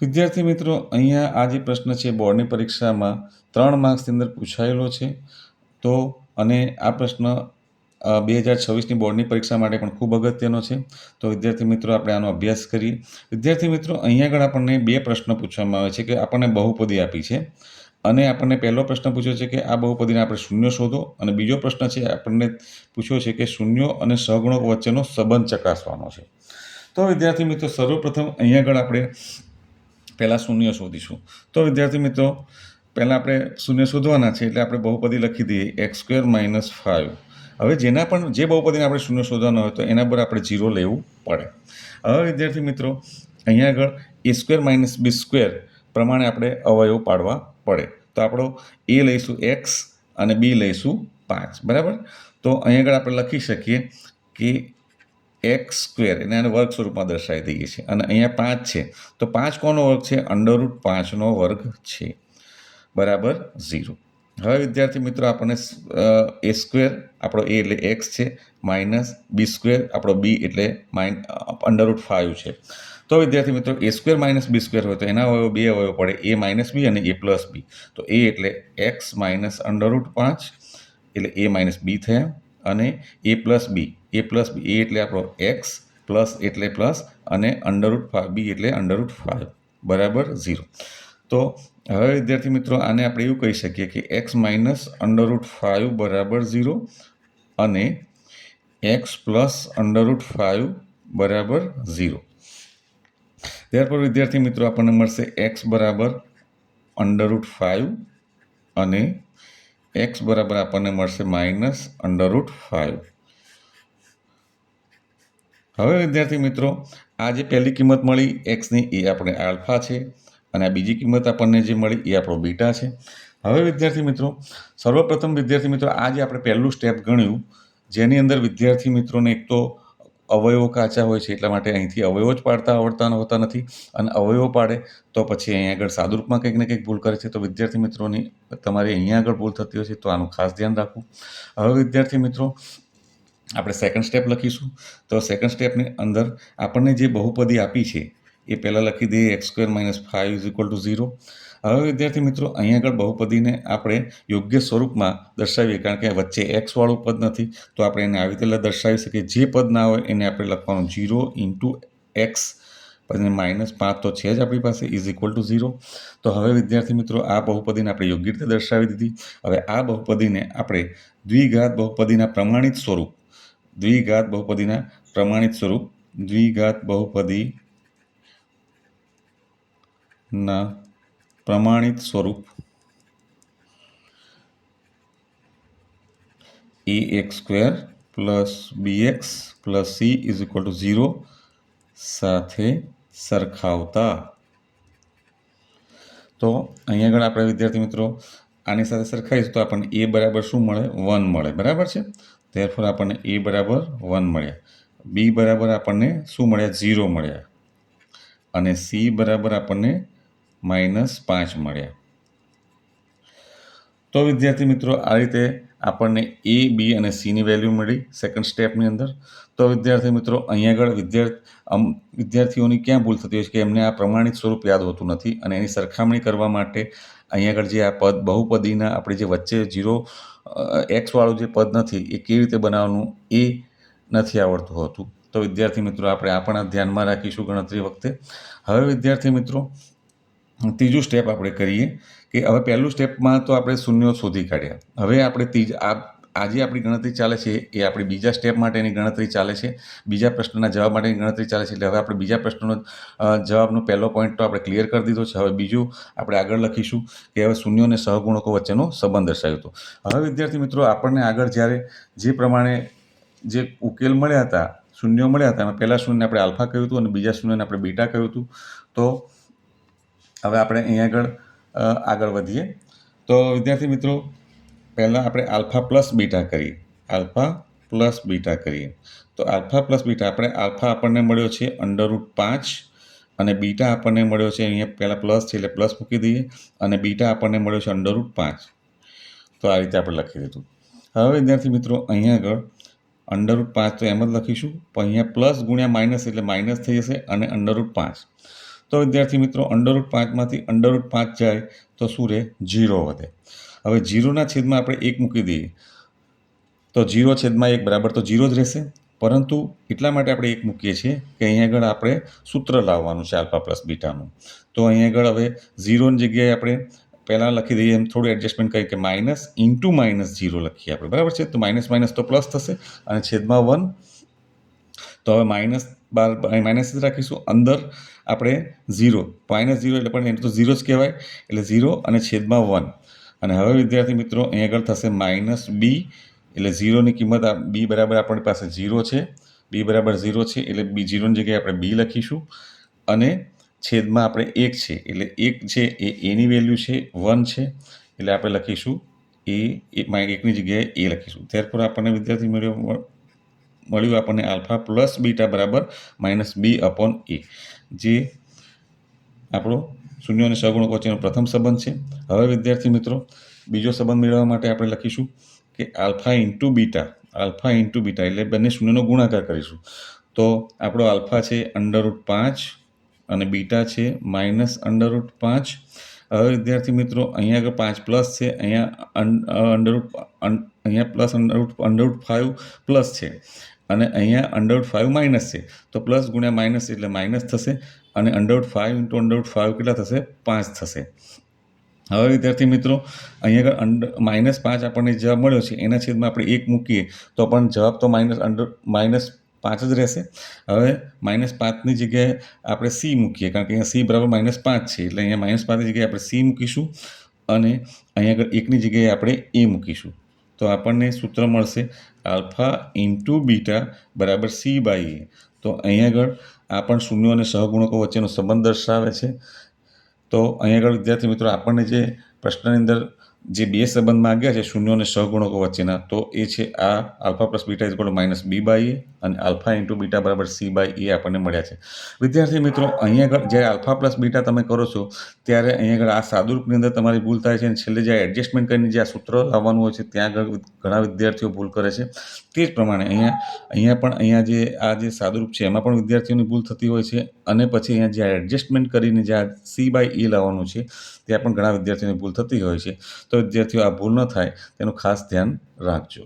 વિદ્યાર્થી મિત્રો, અહીંયા આ જે પ્રશ્ન છે બોર્ડની પરીક્ષામાં 3 માર્ક્સની અંદર પૂછાયેલો છે. તો અને આ પ્રશ્ન 2026ની બોર્ડની પરીક્ષા માટે પણ ખૂબ અગત્યનો છે. તો વિદ્યાર્થી મિત્રો, આપણે આનો અભ્યાસ કરીએ. વિદ્યાર્થી મિત્રો, અહીંયા આગળ આપણને 2 પ્રશ્ન પૂછવામાં આવે છે કે આપણને બહુપદી આપી છે અને આપણને પહેલો પ્રશ્ન પૂછ્યો છે કે આ બહુપદીના આપણે શૂન્ય શોધો, અને બીજો પ્રશ્ન છે આપણને પૂછ્યો છે કે શૂન્યો અને સહગુણક વચ્ચેનો સંબંધ ચકાસવાનો છે. તો વિદ્યાર્થી મિત્રો, સર્વપ્રથમ અહીંયા આગળ આપણે પહેલાં શૂન્ય શોધીશું. તો વિદ્યાર્થી મિત્રો, પહેલાં આપણે શૂન્ય શોધવાના છે એટલે આપણે બહુપદી લખી દઈએ x² - 5. હવે જે બહુપદીને આપણે શૂન્ય શોધવાનો હોય તો એના પર આપણે 0 લેવું પડે. હવે વિદ્યાર્થી મિત્રો, અહીંયા આગળ a² - b² પ્રમાણે આપણે અવયવ પાડવા પડે. તો આપણો a લઈશું x અને b લઈશું 5, બરાબર. તો અહીંયા આગળ આપણે લખી શકીએ કે x² એને વર્ગ સ્વરૂપમાં દર્શાવી દઈએ છીએ, અને અહીંયા 5 છે તો 5 કોનો વર્ગ છે? √5નો વર્ગ છે, બરાબર 0. હવે વિદ્યાર્થી મિત્રો, આપણને a² આપણો a એટલે x છે, માઇનસ b² આપણો b એટલે √5 છે. તો વિદ્યાર્થી મિત્રો, a² - b² હોય તો એના અવયવ 2 અવયવ પડે, a - b અને a + b. તો a એટલે x માઇનસ √5 એટલે a - b થયા, અને a + b a એટલે આપણો x, પ્લસ એટલે પ્લસ, અને √5 b એટલે √5, બરાબર 0. તો હવે વિદ્યાર્થી મિત્રો, આને આપણે એવું કહી શકીએ કે x - √5 બરાબર 0 અને x પ્લસ √5 બરાબર 0. ત્યારબાદ વિદ્યાર્થી મિત્રો, આપણને મળશે x બરાબર √5 અને x બરાબર આપણને મળશે -√5. હવે વિદ્યાર્થી મિત્રો, આ જે પહેલી કિંમત મળી એક્સની એ આપણે આલ્ફા છે, અને આ બીજી કિંમત આપણને જે મળી એ આપણો બીટા છે. હવે વિદ્યાર્થી મિત્રો, સર્વપ્રથમ વિદ્યાર્થી મિત્રો, આ જે આપણે પહેલું સ્ટેપ ગણ્યું, જેની અંદર વિદ્યાર્થી મિત્રોને એક તો અવયવો કાચા હોય છે એટલા માટે અહીંથી અવયવો જ પાડતા આવડતા હોતા નથી, અને અવયવો પાડે તો પછી અહીંયા આગળ સાદુરૂપમાં કંઈક ને કંઈક ભૂલ કરે છે. તો વિદ્યાર્થી મિત્રોની તમારે અહીંયા આગળ ભૂલ થતી હોય છે, તો આનું ખાસ ધ્યાન રાખવું. હવે વિદ્યાર્થી મિત્રો, આપણે સેકન્ડ સ્ટેપ લખીશું. તો સેકન્ડ સ્ટેપની અંદર આપણને જે બહુપદી આપી છે એ પહેલાં લખી દઈએ x² - 5 = 0. હવે વિદ્યાર્થી મિત્રો, અહીંયા આગળ બહુપદીને આપણે યોગ્ય સ્વરૂપમાં દર્શાવીએ, કારણ કે વચ્ચે x વાળું પદ નથી, તો આપણે એને આવી રીતે દર્શાવી શકીએ. જે પદ ના હોય એને આપણે લખવાનું 0 × x, પછી -5 તો છે જ આપણી પાસે, = 0. તો હવે વિદ્યાર્થી મિત્રો, આ બહુપદીને આપણે યોગ્ય રીતે દર્શાવી દીધી. હવે આ બહુપદીને આપણે દ્વિઘાત બહુપદીના પ્રમાણિત સ્વરૂપ દ્વિઘાત બહુપદીના પ્રમાણિત સ્વરૂપ ax² + bx + c = 0 સાથે સરખાવતા. તો અહીંયા આગળ આપણે વિદ્યાર્થી મિત્રો આની સાથે સરખાવીશું તો આપણને a બરાબર શું મળે? 1 મળે, બરાબર છે. ત્યારબાદ આપણને a બરાબર 1 મળ્યા, b બરાબર આપણને શું મળ્યા? 0 મળ્યા, અને c બરાબર આપણને -5 મળ્યા. તો વિદ્યાર્થી મિત્રો, આ રીતે આપણને a, b અને c ની વેલ્યુ મળી સેકન્ડ સ્ટેપની અંદર. તો વિદ્યાર્થી મિત્રો, અહીંયા આગળ વિદ્યાર્થીઓની ક્યાં ભૂલ થતી હોય છે કે એમને આ પ્રમાણિત સ્વરૂપ યાદ હોતું નથી, અને એની સરખામણી કરવા માટે અહીંયા આગળ જે આ બહુપદીના આપણે જે વચ્ચે 0 x વાળું જે પદ નથી એ કેવી રીતે બનાવવાનું એ નથી આવડતું હોતું. તો વિદ્યાર્થી મિત્રો, આપણે આ પણ ધ્યાનમાં રાખીશું ગણતરી વખતે. હવે વિદ્યાર્થી મિત્રો, ત્રીજું સ્ટેપ આપણે કરીએ કે હવે પહેલું સ્ટેપમાં તો આપણે શૂન્યો શોધી કાઢ્યા. હવે આપણે આજે આપણી ગણતરી ચાલે છે એ આપણી બીજા સ્ટેપ માટેની ગણતરી ચાલે છે, બીજા પ્રશ્નના જવાબ માટેની ગણતરી ચાલે છે. એટલે હવે આપણે બીજા પ્રશ્નનો જવાબનો પહેલો પોઈન્ટ તો આપણે ક્લિયર કરી દીધો છે. હવે બીજું આપણે આગળ લખીશું કે હવે શૂન્યો અને સહગુણકો વચ્ચેનો સંબંધ દર્શાવ્યો હતો. હવે વિદ્યાર્થી મિત્રો, આપણને આગળ જ્યારે જે પ્રમાણે જે ઉકેલ મળ્યા હતા, શૂન્યો મળ્યા હતા, એમાં પહેલા શૂન્યને આપણે આલ્ફા કહ્યું હતું અને બીજા શૂન્યને આપણે બીટા કહ્યું હતું. તો હવે આપણે અહીંયા આગળ વધીએ. તો વિદ્યાર્થી મિત્રો, પહેલાં આપણે આલ્ફા પ્લસ બીટા કરીએ. તો આલ્ફા પ્લસ બીટા આલ્ફા આપણને મળ્યો છે √5, અને બીટા આપણને મળ્યો છે, અહીંયા પહેલાં પ્લસ છે એટલે પ્લસ મૂકી દઈએ, અને બીટા આપણને મળ્યો છે √5. તો આ રીતે આપણે લખી દીધું. હવે વિદ્યાર્થી મિત્રો, અહીંયા આગળ √5 તો એમ જ લખીશું, પણ અહીંયા પ્લસ ગુણ્યા માઇનસ એટલે માઇનસ થઈ જશે, અને √5. તો વિદ્યાર્થી મિત્રો √5માંથી √5 જાય તો શું રહે? 0 વધે. હવે 0ના છેદમાં આપણે 1 મૂકી દઈએ તો 0/1 બરાબર તો 0 જ રહેશે, પરંતુ એટલા માટે આપણે 1 મૂકીએ છીએ કે અહીંયા આગળ આપણે સૂત્ર લાવવાનું છે આલ્ફા પ્લસ બીટાનું. તો અહીંયા આગળ હવે 0ની જગ્યાએ આપણે પહેલાં લખી દઈએ, એમ થોડું એડજસ્ટમેન્ટ કરી કે માઇનસ ઇન્ટુ -0 લખીએ આપણે, બરાબર છે. તો માઇનસ માઇનસ તો પ્લસ થશે અને છેદમાં 1. તો હવે માઇનસ જ રાખીશું, અંદર આપણે 0 -0 એટલે પણ એને તો 0 જ કહેવાય, એટલે 0 અને છેદમાં 1. અને હવે વિદ્યાર્થી મિત્રો અહીંયા આગળ થશે -b, એટલે 0ની કિંમત b બરાબર આપણી પાસે 0 છે, b બરાબર 0 છે, એટલે 0ની જગ્યાએ આપણે b લખીશું અને છેદમાં આપણે 1 છે, એટલે 1 છે એ એની વેલ્યુ છે, 1 છે એટલે આપણે લખીશું એકની જગ્યાએ એ લખીશું. ત્યારપર આપણને વિદ્યાર્થી મળ્યું આપણને આલ્ફા પ્લસ બીટા બરાબર -b/a, જે આપણો શૂન્ય અને સહગુણક વચ્ચેનો પ્રથમ સંબંધ છે. હવે વિદ્યાર્થી મિત્રો બીજો સંબંધ મેળવવા માટે આપણે લખીશું કે આલ્ફા ઇન્ટુ બીટા એટલે બંને શૂન્યનો ગુણાકાર કરીશું. તો આપણો આલ્ફા છે √5 અને બીટા છે -√5. હવે વિદ્યાર્થી મિત્રો અહીંયા આગળ 5 પ્લસ છે, અહીંયા પ્લસ √5 પ્લસ છે અને અહીંયા √5 માઇનસ છે. તો પ્લસ ગુણ્યા માઇનસ એટલે માઇનસ થશે અને √5 × √5 કેટલા થશે? 5 થશે. હવે વિદ્યાર્થી મિત્રો અહીંયા આગળ -5 આપણને જવાબ મળ્યો છે, એના છેદમાં આપણે 1 મૂકીએ તો પણ જવાબ તો -5 જ રહેશે. હવે -5ની જગ્યાએ આપણે c મૂકીએ, કારણ કે અહીંયા c બરાબર -5 છે, એટલે અહીંયા -5ની જગ્યાએ આપણે c મૂકીશું અને અહીંયા આગળ 1ની જગ્યાએ આપણે a મૂકીશું. તો આપણને સૂત્ર મળશે આલ્ફા ઇન્ટુ બીટા બરાબર c/a. તો અહીંયા આગળ આ પણ શૂન્યો અને સહગુણકો વચ્ચેનો સંબંધ દર્શાવે છે. તો અહીંયા આગળ વિદ્યાર્થી મિત્રો આપણને જે પ્રશ્નની અંદર જે બે સંબંધ માંગ્યા છે શૂન્યો અને સહગુણકો વચ્ચેના, તો એ છે આ આલ્ફા પ્લસ બીટા -b/a અને આલ્ફા ઇન્ટુ બીટા બરાબર c/a આપણને મળ્યા છે. વિદ્યાર્થી મિત્રો અહીંયા આગળ જ્યારે આલ્ફા પ્લસ બીટા તમે કરો છો ત્યારે અહીંયા આગળ આ સાદુરૂપની અંદર તમારી ભૂલ થાય છે અને છેલ્લે જે એડજસ્ટમેન્ટ કરીને જે આ સૂત્ર લાવવાનું હોય છે ત્યાં આગળ ઘણા વિદ્યાર્થીઓ ભૂલ કરે છે. તે જ પ્રમાણે અહીંયા જે સાદુરૂપ છે એમાં પણ વિદ્યાર્થીઓની ભૂલ થતી હોય છે અને પછી અહીંયા જે એડજસ્ટમેન્ટ કરીને જે આ c/a લાવવાનું છે ત્યાં પણ ઘણા વિદ્યાર્થીઓની ભૂલ થતી હોય છે. તો વિદ્યાર્થીઓ આ ભૂલ ન થાય તેનું ખાસ ધ્યાન રાખજો.